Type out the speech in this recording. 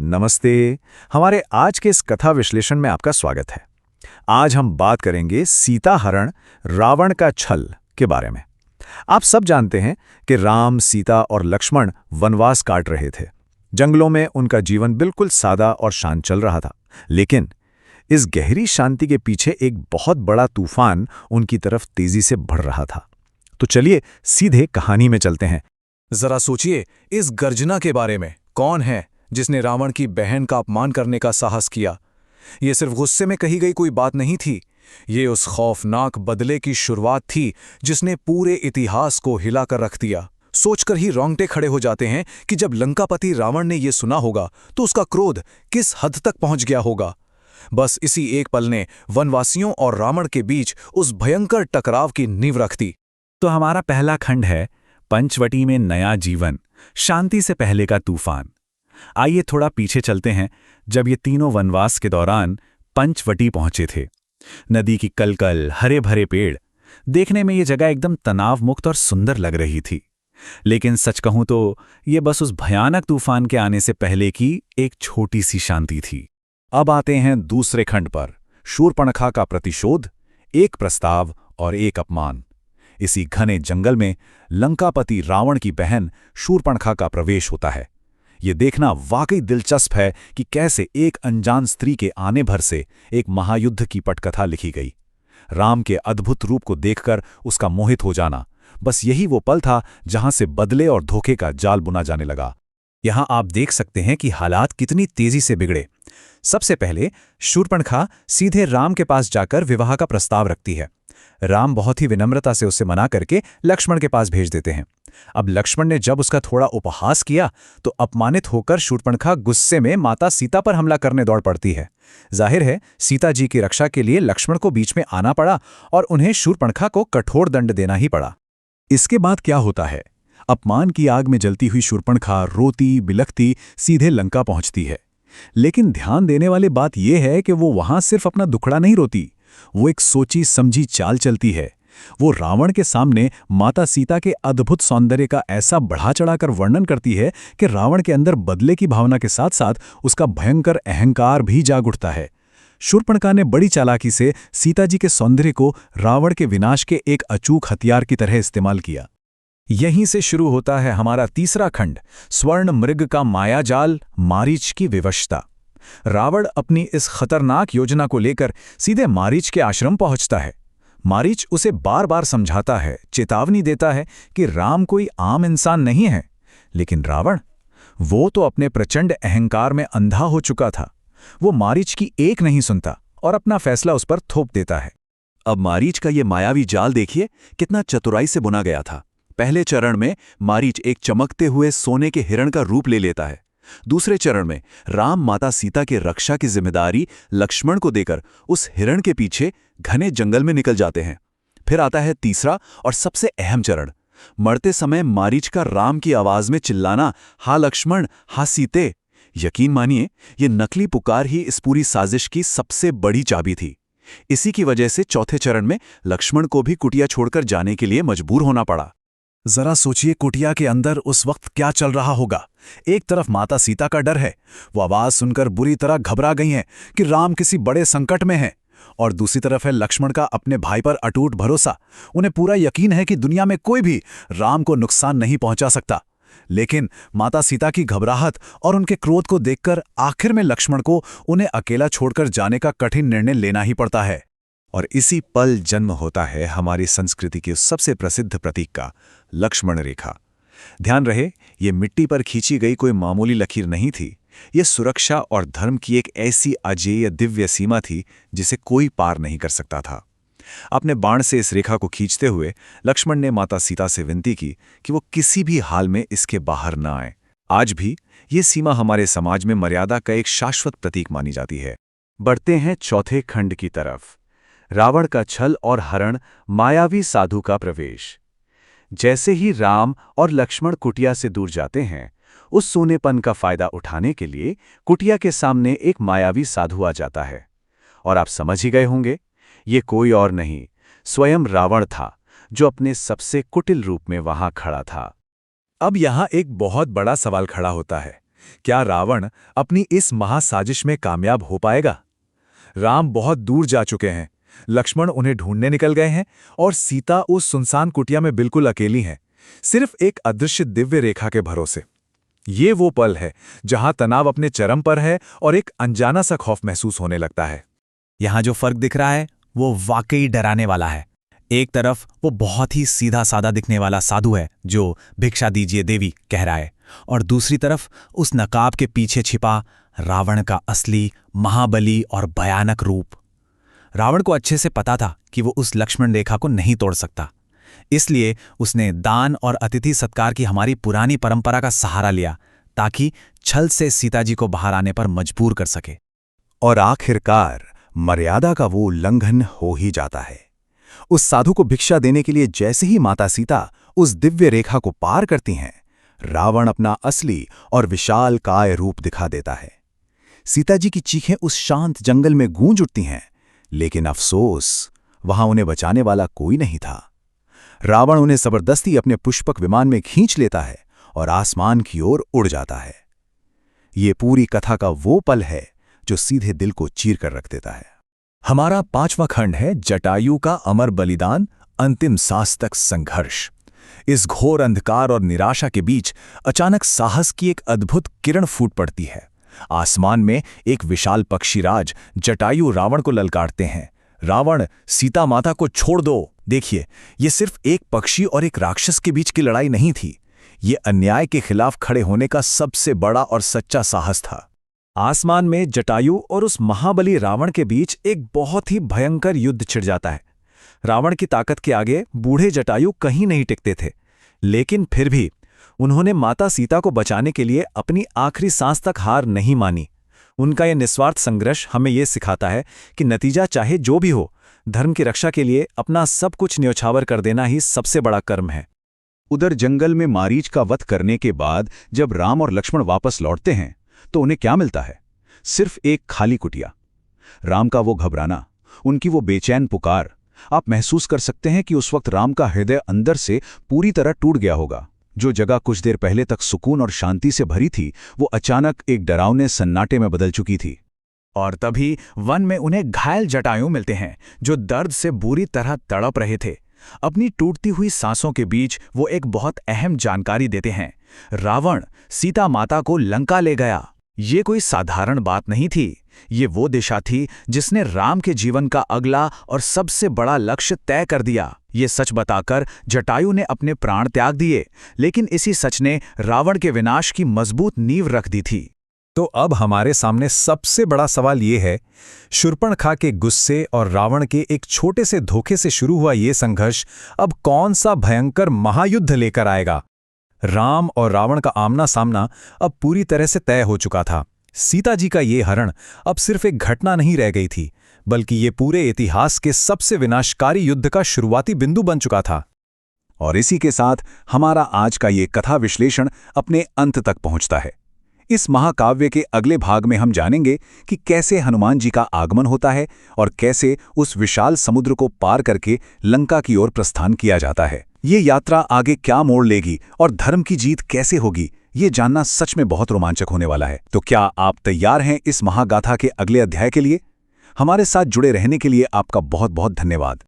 नमस्ते। हमारे आज के इस कथा विश्लेषण में आपका स्वागत है। आज हम बात करेंगे सीता हरण रावण का छल के बारे में। आप सब जानते हैं कि राम, सीता और लक्ष्मण वनवास काट रहे थे। जंगलों में उनका जीवन बिल्कुल सादा और शांत चल रहा था। लेकिन इस गहरी शांति के पीछे एक बहुत बड़ा तूफान उनकी तरफ तेजी से बढ़ रहा था। तो चलिए सीधे कहानी में चलते हैं। जरा सोचिए इस गर्जना के बारे में। कौन है जिसने रावण की बहन का अपमान करने का साहस किया? ये सिर्फ गुस्से में कही गई कोई बात नहीं थी। ये उस खौफनाक बदले की शुरुआत थी जिसने पूरे इतिहास को हिलाकर रख दिया। सोचकर ही रोंगटे खड़े हो जाते हैं कि जब लंकापति रावण ने ये सुना होगा तो उसका क्रोध किस हद तक पहुंच गया होगा। बस इसी एक पल ने वनवासियों और रावण के बीच उस भयंकर टकराव की नींव रख दी। तो हमारा पहला खंड है पंचवटी में नया जीवन, शांति से पहले का तूफान। आइए थोड़ा पीछे चलते हैं, जब ये तीनों वनवास के दौरान पंचवटी पहुंचे थे। नदी की कलकल, हरे भरे पेड़, देखने में ये जगह एकदम तनाव मुक्त और सुंदर लग रही थी। लेकिन सच कहूं तो ये बस उस भयानक तूफान के आने से पहले की एक छोटी सी शांति थी। अब आते हैं दूसरे खंड पर, शूर्पणखा का प्रतिशोध, एक प्रस्ताव और एक अपमान। इसी घने जंगल में लंकापति रावण की बहन शूर्पणखा का प्रवेश होता है। ये देखना वाकई दिलचस्प है कि कैसे एक अनजान स्त्री के आने भर से एक महायुद्ध की पटकथा लिखी गई। राम के अद्भुत रूप को देखकर उसका मोहित हो जाना, बस यही वो पल था जहां से बदले और धोखे का जाल बुना जाने लगा। यहां आप देख सकते हैं कि हालात कितनी तेजी से बिगड़े। सबसे पहले शूर्पणखा सीधे राम के पास जाकर विवाह का प्रस्ताव रखती है। राम बहुत ही विनम्रता से उसे मना करके लक्ष्मण के पास भेज देते हैं। अब लक्ष्मण ने जब उसका थोड़ा उपहास किया तो अपमानित होकर शूर्पणखा गुस्से में माता सीता पर हमला करने दौड़ पड़ती है। जाहिर है सीता जी की रक्षा के लिए लक्ष्मण को बीच में आना पड़ा और उन्हें शूर्पणखा को कठोर दंड देना ही पड़ा। इसके बाद क्या होता है? अपमान की आग में जलती हुई शूर्पणखा रोती बिलखती सीधे लंका पहुंचती है। लेकिन ध्यान देने वाली बात यह है कि वो वहां सिर्फ अपना दुखड़ा नहीं रोती, वो एक सोची समझी चाल चलती है। वो रावण के सामने माता सीता के अद्भुत सौंदर्य का ऐसा बढ़ा चढ़ाकर वर्णन करती है कि रावण के अंदर बदले की भावना के साथ साथ उसका भयंकर अहंकार भी जाग उठता है। शूर्पणखा ने बड़ी चालाकी से सीता जी के सौंदर्य को रावण के विनाश के एक अचूक हथियार की तरह इस्तेमाल किया। यहीं से शुरू होता है हमारा तीसरा खंड, स्वर्ण मृग का मायाजाल, मारीच की विवशता। रावण अपनी इस खतरनाक योजना को लेकर सीधे मारीच के आश्रम पहुंचता है। मारीच उसे बार बार समझाता है, चेतावनी देता है कि राम कोई आम इंसान नहीं है। लेकिन रावण, वो तो अपने प्रचंड अहंकार में अंधा हो चुका था। वो मारीच की एक नहीं सुनता और अपना फैसला उस पर थोप देता है। अब मारीच का ये मायावी जाल देखिए कितना चतुराई से बुना गया था। पहले चरण में मारीच एक चमकते हुए सोने के हिरण का रूप ले लेता है। दूसरे चरण में राम माता सीता के रक्षा की जिम्मेदारी लक्ष्मण को देकर उस हिरण के पीछे घने जंगल में निकल जाते हैं। फिर आता है तीसरा और सबसे अहम चरण। मरते समय मारीच का राम की आवाज में चिल्लाना, हा लक्ष्मण, हा सीते। यकीन मानिए ये नकली पुकार ही इस पूरी साजिश की सबसे बड़ी चाबी थी। इसी की वजह से चौथे चरण में लक्ष्मण को भी कुटिया छोड़कर जाने के लिए मजबूर होना पड़ा। जरा सोचिए कुटिया के अंदर उस वक्त क्या चल रहा होगा। एक तरफ माता सीता का डर है, वो आवाज सुनकर बुरी तरह घबरा गई हैं कि राम किसी बड़े संकट में है। और दूसरी तरफ है लक्ष्मण का अपने भाई पर अटूट भरोसा। उन्हें पूरा यकीन है कि दुनिया में कोई भी राम को नुकसान नहीं पहुंचा सकता। लेकिन माता सीता की घबराहट और उनके क्रोध को देखकर आखिर में लक्ष्मण को उन्हें अकेला छोड़कर जाने का कठिन निर्णय लेना ही पड़ता है। और इसी पल जन्म होता है हमारी संस्कृति के सबसे प्रसिद्ध प्रतीक का, लक्ष्मण रेखा। ध्यान रहे, ये मिट्टी पर खींची गई कोई मामूली लकीर नहीं थी। ये सुरक्षा और धर्म की एक ऐसी अजेय दिव्य सीमा थी जिसे कोई पार नहीं कर सकता था। अपने बाण से इस रेखा को खींचते हुए लक्ष्मण ने माता सीता से विनती की कि वो किसी भी हाल में इसके बाहर न आए। आज भी ये सीमा हमारे समाज में मर्यादा का एक शाश्वत प्रतीक मानी जाती है। बढ़ते हैं चौथे खंड की तरफ, रावण का छल और हरण, मायावी साधु का प्रवेश। जैसे ही राम और लक्ष्मण कुटिया से दूर जाते हैं, उस सोनेपन का फायदा उठाने के लिए कुटिया के सामने एक मायावी साधु आ जाता है। और आप समझ ही गए होंगे, ये कोई और नहीं, स्वयं रावण था, जो अपने सबसे कुटिल रूप में वहां खड़ा था। अब यहां एक बहुत बड़ा सवाल खड़ा होता है क्या रावण अपनी इस महासाजिश में कामयाब हो पाएगा? राम बहुत दूर जा चुके हैं, लक्ष्मण उन्हें ढूंढने निकल गए हैं और सीता उस सुनसान कुटिया में बिल्कुल अकेली हैं, सिर्फ एक अदृश्य दिव्य रेखा के भरोसे। ये वो पल है जहां तनाव अपने चरम पर है और एक अनजाना सा खौफ महसूस होने लगता है। यहाँ जो फर्क दिख रहा है वो वाकई डराने वाला है। एक तरफ वो बहुत ही सीधा सादा दिखने वाला साधु है जो भिक्षा दीजिए देवी कह रहा है, और दूसरी तरफ उस नकाब के पीछे छिपा रावण का असली महाबली और भयानक रूप। रावण को अच्छे से पता था कि वो उस लक्ष्मण रेखा को नहीं तोड़ सकता, इसलिए उसने दान और अतिथि सत्कार की हमारी पुरानी परंपरा का सहारा लिया ताकि छल से सीता जी को बाहर आने पर मजबूर कर सके। और आखिरकार मर्यादा का वो उल्लंघन हो ही जाता है। उस साधु को भिक्षा देने के लिए जैसे ही माता सीता उस दिव्य रेखा को पार करती हैं, रावण अपना असली और विशाल काय रूप दिखा देता है। सीता जी की चीखें उस शांत जंगल में गूंज उठती हैं, लेकिन अफसोस वहां उन्हें बचाने वाला कोई नहीं था। रावण उन्हें जबरदस्ती अपने पुष्पक विमान में खींच लेता है और आसमान की ओर उड़ जाता है। ये पूरी कथा का वो पल है जो सीधे दिल को चीर कर रख देता है। हमारा 5वां खंड है जटायु का अमर बलिदान, अंतिम सांस तक संघर्ष। इस घोर अंधकार और निराशा के बीच अचानक साहस की एक अद्भुत किरण फूट पड़ती है। आसमान में एक विशाल पक्षीराज जटायु रावण को ललकारते हैं, रावण सीता माता को छोड़ दो। देखिए, ये सिर्फ एक पक्षी और एक राक्षस के बीच की लड़ाई नहीं थी, ये अन्याय के खिलाफ खड़े होने का सबसे बड़ा और सच्चा साहस था। आसमान में जटायु और उस महाबली रावण के बीच एक बहुत ही भयंकर युद्ध छिड़ जाता है। रावण की ताकत के आगे बूढ़े जटायु कहीं नहीं टिकते थे, लेकिन फिर भी उन्होंने माता सीता को बचाने के लिए अपनी आखिरी सांस तक हार नहीं मानी। उनका यह निस्वार्थ संघर्ष हमें यह सिखाता है कि नतीजा चाहे जो भी हो, धर्म की रक्षा के लिए अपना सब कुछ न्यौछावर कर देना ही सबसे बड़ा कर्म है। उधर जंगल में मारीच का वध करने के बाद जब राम और लक्ष्मण वापस लौटते हैं तो उन्हें क्या मिलता है? सिर्फ एक खाली कुटिया। राम का वो घबराना, उनकी वो बेचैन पुकार, आप महसूस कर सकते हैं कि उस वक्त राम का हृदय अंदर से पूरी तरह टूट गया होगा। जो जगह कुछ देर पहले तक सुकून और शांति से भरी थी, वो अचानक एक डरावने सन्नाटे में बदल चुकी थी। और तभी वन में उन्हें घायल जटायु मिलते हैं जो दर्द से बुरी तरह तड़प रहे थे। अपनी टूटती हुई सांसों के बीच वो एक बहुत अहम जानकारी देते हैं, रावण सीता माता को लंका ले गया। ये कोई साधारण बात नहीं थी, ये वो दिशा थी जिसने राम के जीवन का अगला और सबसे बड़ा लक्ष्य तय कर दिया। ये सच बताकर जटायु ने अपने प्राण त्याग दिए, लेकिन इसी सच ने रावण के विनाश की मजबूत नींव रख दी थी। तो अब हमारे सामने सबसे बड़ा सवाल ये है, शूर्पणखा के गुस्से और रावण के एक छोटे से धोखे से शुरू हुआ ये संघर्ष अब कौन सा भयंकर महायुद्ध लेकर आएगा? राम और रावण का आमना सामना अब पूरी तरह से तय हो चुका था। सीता जी का ये हरण अब सिर्फ एक घटना नहीं रह गई थी, बल्कि ये पूरे इतिहास के सबसे विनाशकारी युद्ध का शुरुआती बिंदु बन चुका था। और इसी के साथ हमारा आज का ये कथा विश्लेषण अपने अंत तक पहुंचता है। इस महाकाव्य के अगले भाग में हम जानेंगे कि कैसे हनुमान जी का आगमन होता है और कैसे उस विशाल समुद्र को पार करके लंका की ओर प्रस्थान किया जाता है। ये यात्रा आगे क्या मोड़ लेगी और धर्म की जीत कैसे होगी, ये जानना सच में बहुत रोमांचक होने वाला है। तो क्या आप तैयार हैं इस महागाथा के अगले अध्याय के लिए? हमारे साथ जुड़े रहने के लिए आपका बहुत बहुत धन्यवाद।